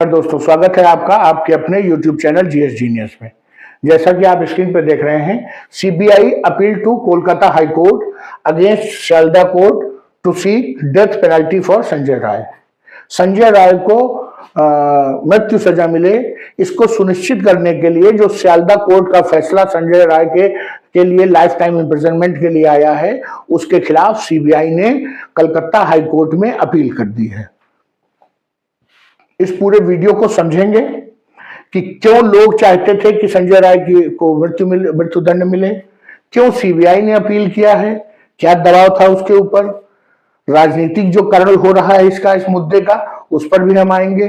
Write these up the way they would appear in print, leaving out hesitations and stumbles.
दोस्तों, स्वागत है आपका आपके अपने YouTube चैनल जीएस जीनियस में। जैसा कि आप स्क्रीन पर देख रहे हैं, CBI appeal to Kolkata high court against Sharda court to seek death penalty for Sanjay Roy. Sanjay Roy को मृत्यु सजा मिले, इसको सुनिश्चित करने के लिए जो शारदा कोर्ट का फैसला संजय राय के लिए लाइफ टाइम इम्प्रिजनमेंट के लिए आया है, उसके खिलाफ सीबीआई ने कलकत्ता हाई कोर्ट में अपील कर दी है। इस पूरे वीडियो को समझेंगे कि क्यों लोग चाहते थे कि संजय राय को मृत्युदंड मिले, क्यों सीबीआई ने अपील किया है, क्या दबाव था उसके ऊपर, राजनीतिक जो कारण हो रहा है इस मुद्दे का, उस पर भी हम आएंगे।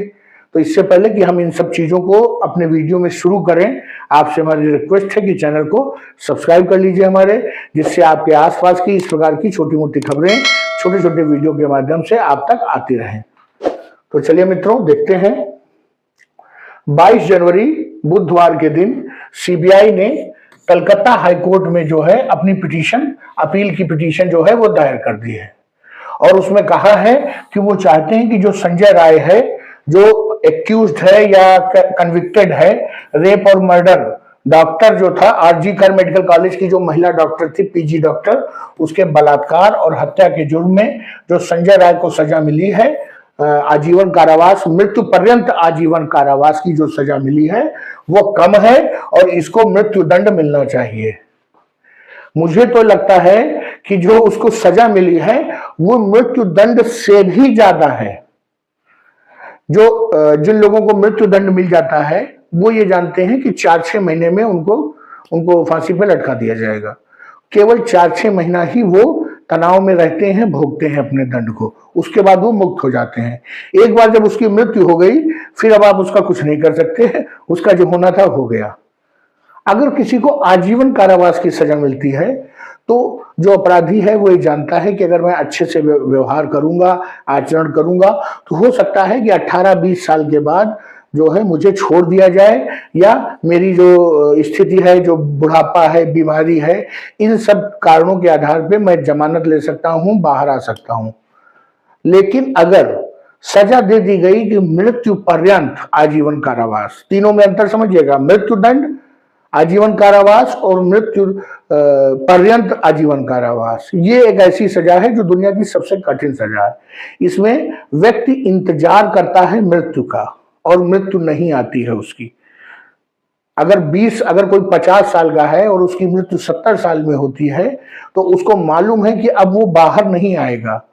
तो इससे पहले कि हम इन सब चीजों को अपने वीडियो में शुरू करें, आपसे हमारी रिक्वेस्ट है कि चैनल को सब्सक्राइब कर लीजिए हमारे, जिससे आपके आसपास की इस प्रकार की छोटी मोटी खबरें छोटे छोटे वीडियो के माध्यम से आप तक आती रहें। तो चलिए मित्रों, देखते हैं। 22 जनवरी बुधवार के दिन सीबीआई ने कलकत्ता हाई कोर्ट में जो है अपनी पिटीशन, अपील की पिटीशन जो है वो दायर कर दी है। और उसमें कहा है कि वो चाहते हैं कि जो संजय राय है, जो एक्यूज्ड है या कन्विक्टेड है रेप और मर्डर, डॉक्टर जो था आरजी कर मेडिकल कॉलेज की जो महिला डॉक्टर थी, पीजी डॉक्टर, उसके बलात्कार और हत्या के जुर्म में जो संजय राय को सजा मिली है, आजीवन कारावास, मृत्यु पर्यंत आजीवन कारावास की जो सजा मिली है वो कम है और इसको मृत्युदंड मिलना चाहिए। मुझे तो लगता है कि जो उसको सजा मिली है वो मृत्युदंड से भी ज्यादा है। जिन लोगों को मृत्युदंड मिल जाता है वो ये जानते हैं कि 4-6 महीने में उनको फांसी पे लटका दिया जाएगा। केवल 4-6 महीना ही वो तनाव में रहते हैं, भोगते हैं अपने दंड को, उसके बाद वो मुक्त हो जाते हैं। एक बार जब उसकी मृत्यु हो गई, फिर अब आप उसका कुछ नहीं कर सकते हैं, उसका जो होना था हो गया। अगर किसी को आजीवन कारावास की सजा मिलती है तो जो अपराधी है वो ये जानता है कि अगर मैं अच्छे से व्यवहार करूंगा, आचरण करूंगा, तो हो सकता है कि 18-20 साल के बाद जो है मुझे छोड़ दिया जाए, या मेरी जो स्थिति है, जो बुढ़ापा है, बीमारी है, इन सब कारणों के आधार पे मैं जमानत ले सकता हूं, बाहर आ सकता हूं। लेकिन अगर सजा दे दी गई कि मृत्यु पर्यंत आजीवन कारावास, तीनों में अंतर समझिएगा, मृत्युदंड, आजीवन कारावास और मृत्यु पर्यंत आजीवन कारावास, ये एक ऐसी सजा है जो दुनिया की सबसे कठिन सजा है। इसमें व्यक्ति इंतजार करता है मृत्यु का और मृत्यु नहीं आती है उसकी। अगर कोई 50 साल का है और उसकी मृत्यु 70 साल में होती है, तो उसको मालूम है कि अब वो बाहर नहीं आएगा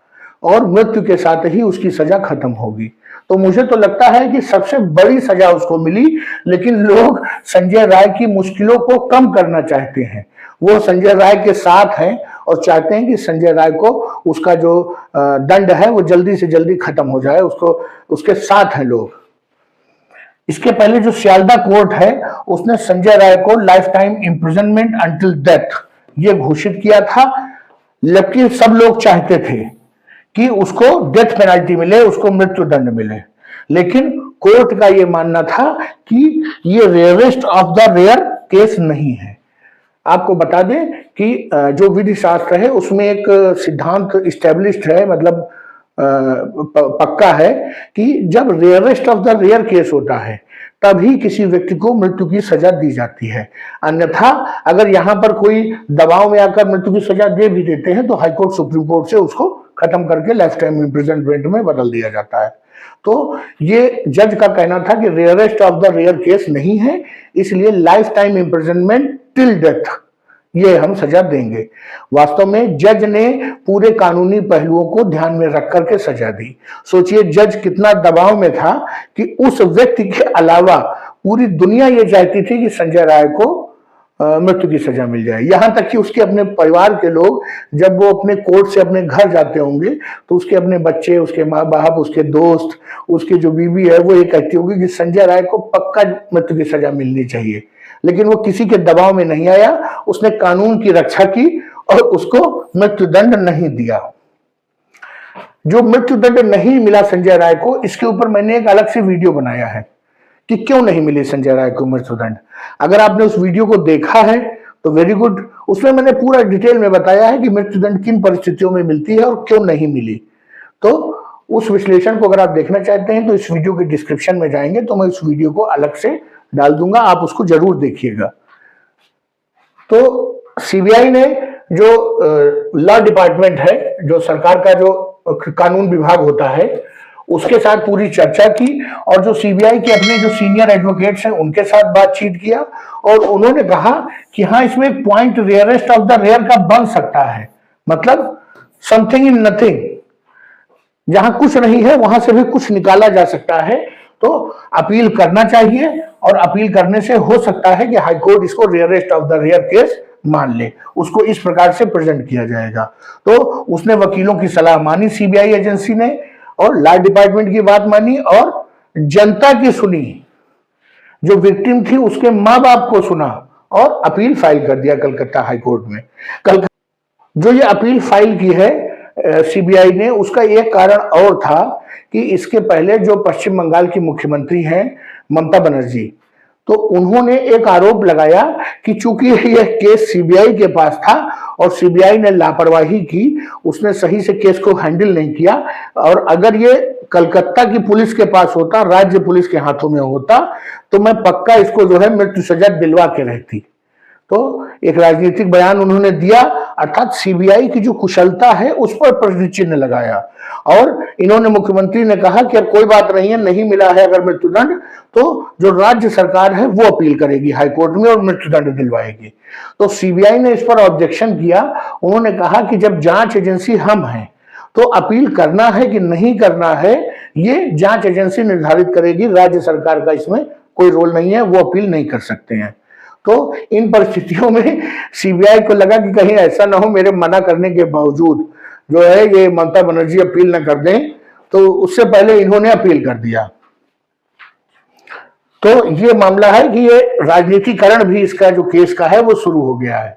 और मृत्यु के साथ ही उसकी सजा खत्म होगी। तो मुझे तो लगता है कि सबसे बड़ी सजा उसको मिली, लेकिन लोग संजय राय की मुश्किलों को कम करना चाहते हैं। वो संजय राय के साथ हैं और चाहते हैं कि संजय राय को उसका जो दंड है वो जल्दी से जल्दी खत्म हो जाए, उसके साथ हैं लोग। इसके पहले जो शारदा कोर्ट है उसने संजय राय को life time imprisonment until death ये घोषित किया था, जबकि सब लोग चाहते थे कि उसको डेथ पेनल्टी मिले, उसको मृत्युदंड मिले। लेकिन कोर्ट का ये मानना था कि ये rarest of the rare case नहीं है। आपको बता दें कि जो विधि शास्त्र है उसमें एक सिद्धांत इस्टेब्लिश्ड है, मतलब पक्का है कि जब rarest of the rare case होता है तभी किसी व्यक्ति को मृत्यु की सजा दी जाती है। अन्यथा अगर यहां पर कोई दबाव में आकर मृत्यु की सजा दे भी देते हैं तो हाईकोर्ट, सुप्रीम कोर्ट से उसको खत्म करके लाइफ टाइम इम्प्रिजनमेंट में बदल दिया जाता है। तो ये जज का कहना था कि rarest of the rare case नहीं है, इसलिए life time imprisonment till death ये हम सजा देंगे। वास्तव में जज ने पूरे कानूनी पहलुओं को ध्यान में रख करके सजा दी। सोचिए जज कितना दबाव में था कि उस व्यक्ति के अलावा पूरी दुनिया ये चाहती थी कि संजय राय को मृत्यु की सजा मिल जाए। यहां तक कि उसके अपने परिवार के लोग जब वो अपने कोर्ट से अपने घर जाते होंगे तो उसके अपने बच्चे, उसके माँ बाप, उसके दोस्त, उसकी जो बीवी है वो ये कहती होगी कि संजय राय को पक्का मृत्यु की सजा मिलनी चाहिए। लेकिन वो किसी के दबाव में नहीं आया, उसने कानून की रक्षा की और उसको मृत्युदंड नहीं दिया। जो मृत्युदंड नहीं मिला संजय राय को, इसके ऊपर मैंने एक अलग से वीडियो बनाया है कि क्यों नहीं मिली संजय राय को मृत्युदंड। अगर आपने उस वीडियो को देखा है तो वेरी गुड, उसमें मैंने पूरा डिटेल में बताया है कि मृत्युदंड किन परिस्थितियों में मिलती है और क्यों नहीं मिली। तो उस विश्लेषण को अगर आप देखना चाहते हैं तो इस वीडियो के डिस्क्रिप्शन में जाएंगे तो मैं उस वीडियो को अलग से डाल दूंगा, आप उसको जरूर देखिएगा। तो सीबीआई ने जो लॉ डिपार्टमेंट है, जो सरकार का जो कानून विभाग होता है, उसके साथ पूरी चर्चा की और जो सीबीआई के अपने जो सीनियर एडवोकेट्स हैं उनके साथ बातचीत किया और उन्होंने कहा कि हाँ, इसमें point rarest of the rare का बन सकता है, मतलब समथिंग इन नथिंग, जहां कुछ नहीं है वहां से भी कुछ निकाला जा सकता है, तो अपील करना चाहिए और अपील करने से हो सकता है कि हाईकोर्ट इसको rarest of the rare case मान ले, उसको इस प्रकार से प्रेजेंट किया जाएगा। तो उसने वकीलों की सलाह मानी सीबीआई एजेंसी ने और लॉ डिपार्टमेंट की बात मानी और जनता की सुनी, जो विक्टिम थी उसके मां बाप को सुना और अपील फाइल कर दिया कलकत्ता हाईकोर्ट में। जो ये अपील फाइल की है सीबीआई ने, उसका एक कारण और था कि इसके पहले जो पश्चिम बंगाल की मुख्यमंत्री हैं ममता बनर्जी, तो उन्होंने एक आरोप लगाया कि चूंकि यह केस सीबीआई के पास था और सीबीआई ने लापरवाही की, उसने सही से केस को हैंडल नहीं किया, और अगर ये कलकत्ता की पुलिस के पास होता, राज्य पुलिस के हाथों में होता, तो मैं पक्का इसको जो है मृत्यु सजा दिलवा के रहती। तो एक राजनीतिक बयान उन्होंने दिया, अर्थात सीबीआई की जो कुशलता है उस पर प्रश्न चिन्ह लगाया और इन्होंने, मुख्यमंत्री ने कहा कि अब कोई बात नहीं है, नहीं मिला है अगर मृत्युदंड, तो जो राज्य सरकार है वो अपील करेगी हाईकोर्ट में और मृत्युदंड दिलवाएगी। तो सीबीआई ने इस पर ऑब्जेक्शन किया। उन्होंने कहा कि जब जांच एजेंसी हम हैं तो अपील करना है कि नहीं करना है ये जांच एजेंसी निर्धारित करेगी, राज्य सरकार का इसमें कोई रोल नहीं है, वो अपील नहीं कर सकते हैं। तो इन परिस्थितियों में सीबीआई को लगा कि कहीं ऐसा ना हो मेरे मना करने के बावजूद जो है ये ममता बनर्जी अपील न कर दें, तो उससे पहले इन्होंने अपील कर दिया। तो ये मामला है कि ये राजनीतिकरण भी इसका जो केस का है वो शुरू हो गया है।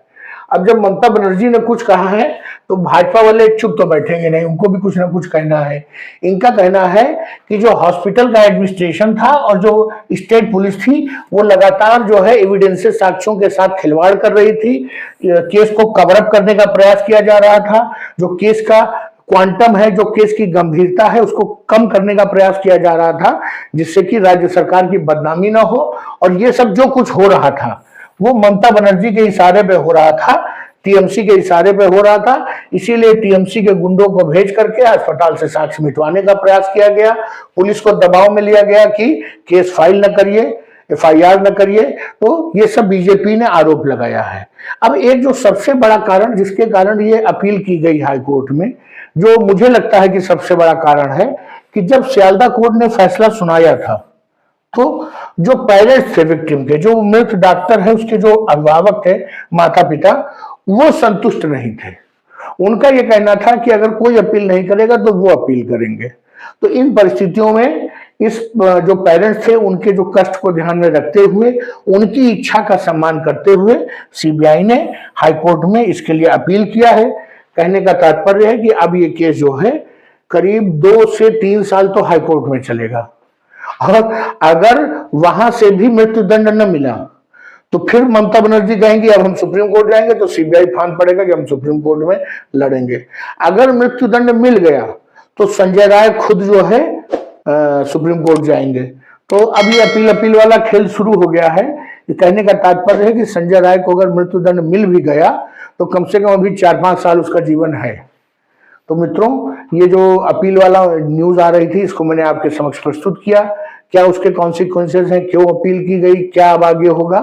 अब जब ममता बनर्जी ने कुछ कहा है तो भाजपा वाले चुप तो बैठेंगे नहीं, उनको भी कुछ ना कुछ कहना है। इनका कहना है कि जो हॉस्पिटल का एडमिनिस्ट्रेशन था और जो स्टेट पुलिस थी वो लगातार जो है एविडेंसेस, साक्ष्यों के साथ खिलवाड़ कर रही थी, केस को कवर अप करने का प्रयास किया जा रहा था, जो केस का क्वांटम है, जो केस की गंभीरता है उसको कम करने का प्रयास किया जा रहा था, जिससे कि राज्य सरकार की बदनामी ना हो। और ये सब जो कुछ हो रहा था वो ममता बनर्जी के इशारे पे हो रहा था, टीएमसी के इशारे पे हो रहा था। इसीलिए टीएमसी के गुंडों को भेज करके अस्पताल से साक्ष्य मिटवाने का प्रयास किया गया, पुलिस को दबाव में लिया गया कि केस फाइल न करिए, एफआईआर न करिए। तो ये सब बीजेपी ने आरोप लगाया है। अब एक जो सबसे बड़ा कारण जिसके कारण ये अपील की गई हाईकोर्ट में, जो मुझे लगता है कि सबसे बड़ा कारण है कि जब सियालदा कोर्ट ने फैसला सुनाया था तो जो पेरेंट्स थे विक्टिम के, जो मृत डॉक्टर है उसके जो अभिभावक थे, माता पिता, वो संतुष्ट नहीं थे। उनका ये कहना था कि अगर कोई अपील नहीं करेगा तो वो अपील करेंगे। तो इन परिस्थितियों में इस जो पेरेंट्स थे उनके जो कष्ट को ध्यान में रखते हुए, उनकी इच्छा का सम्मान करते हुए सीबीआई ने हाईकोर्ट में इसके लिए अपील किया है। कहने का तात्पर्य है कि अब ये केस जो है करीब 2 से 3 साल तो हाईकोर्ट में चलेगा और अगर वहां से भी मृत्युदंड न मिला तो फिर ममता बनर्जी कहेंगी अब हम सुप्रीम कोर्ट जाएंगे, तो सीबीआई फान पड़ेगा कि हम सुप्रीम कोर्ट में लड़ेंगे। अगर मृत्युदंड मिल गया तो संजय राय खुद जो है सुप्रीम कोर्ट जाएंगे। तो अब ये अपील वाला खेल शुरू हो गया है। ये कहने का तात्पर्य है कि संजय राय को अगर मृत्युदंड मिल भी गया तो कम से कम अभी 4-5 साल उसका जीवन है। तो मित्रों, ये जो अपील वाला न्यूज आ रही थी इसको मैंने आपके समक्ष प्रस्तुत किया। क्या उसके कॉन्सिक्वेंसेस हैं, क्यों अपील की गई, क्या अब आगे होगा।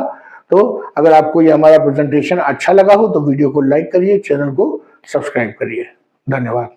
तो अगर आपको ये हमारा प्रेजेंटेशन अच्छा लगा हो तो वीडियो को लाइक करिए, चैनल को सब्सक्राइब करिए। धन्यवाद।